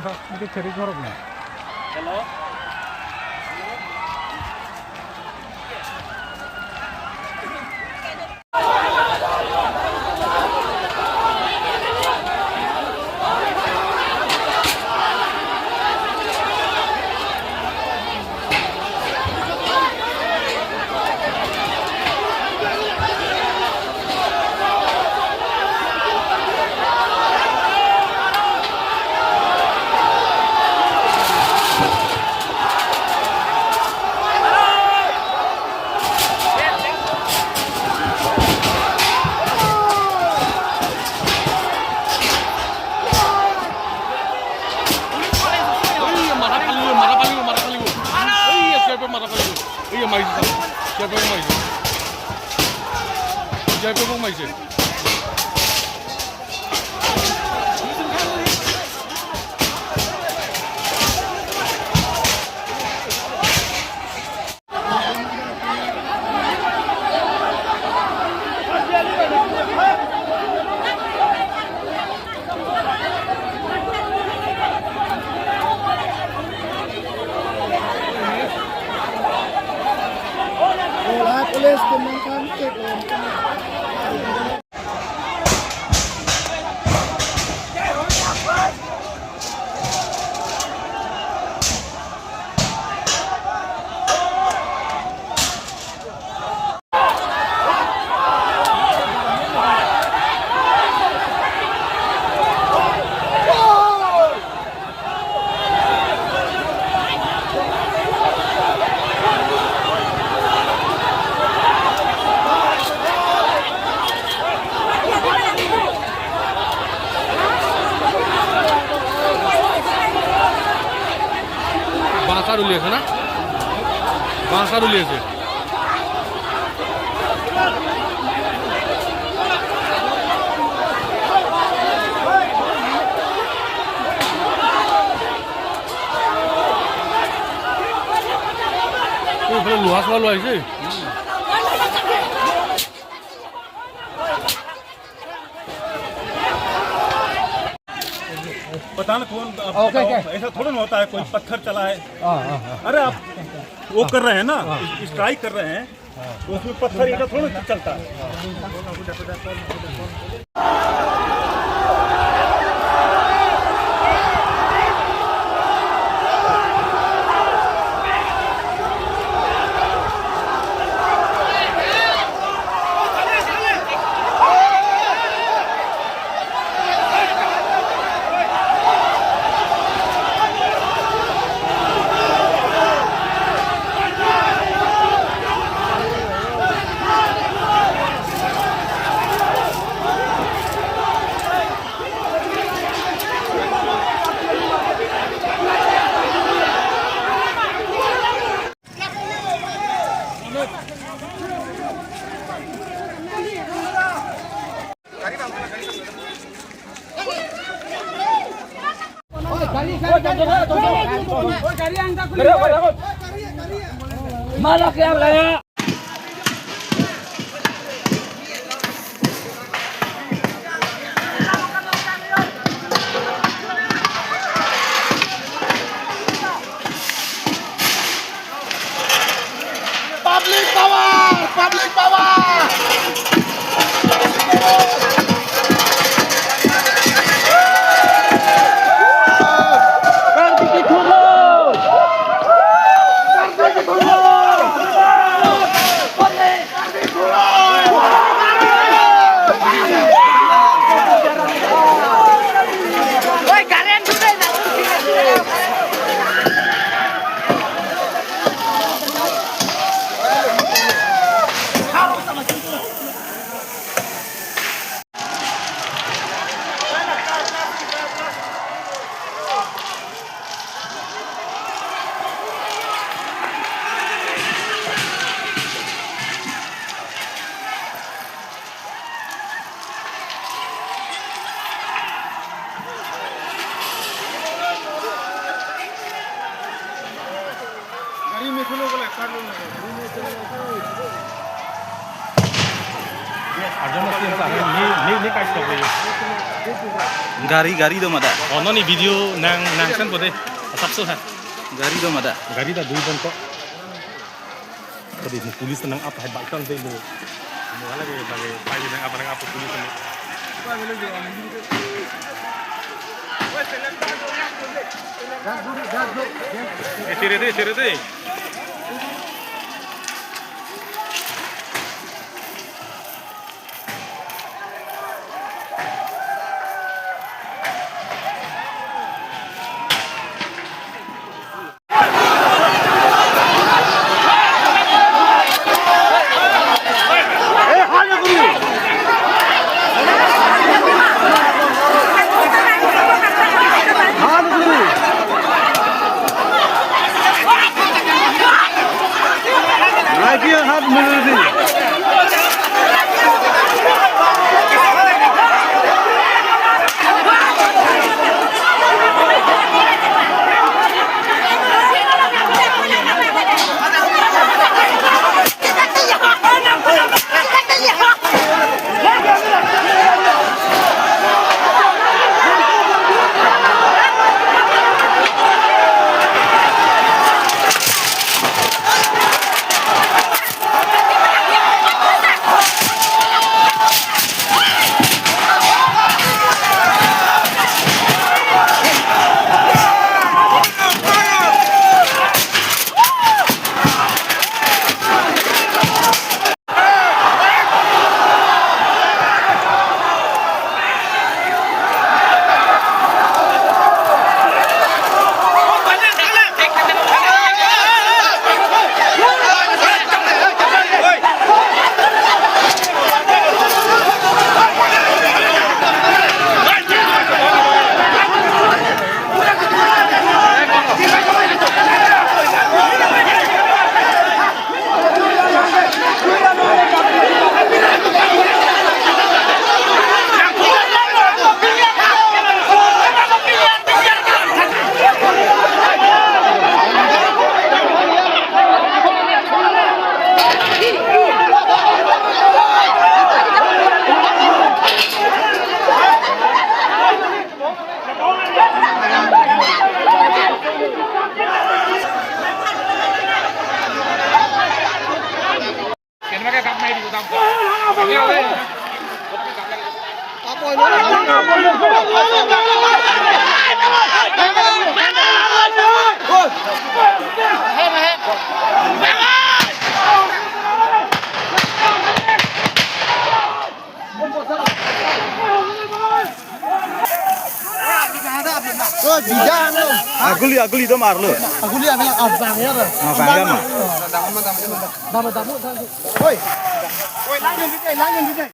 itu cari koroknya. Hello. Pulis temukan cek. বাঁশার উলিয়েছে না বাঁশার উলিয়েছে লোহা সোয়া লোহাইছে पता ना कौन ऐसा थोड़ा ना होता है कोई पत्थर चला है अरे आप वो कर रहे हैं ना स्ट्राइक कर रहे हैं तो उसमें पत्थर ईटा थोड़ा चलता है Malah yang layak. Public power! Public power! Gari do mada. Ono ni video nang sen pode. Sabso ha. Gari do mada. Gari da dui bonto. Tadi polis nang apa hai bakal dei lo. Wala ge bage pai nang apa polis ni. Tire deh. Lagi yang harus menurut Aguli do marlo. Aguli ambil abang ya. Abang ya. Damu. Oi. Oi, langin di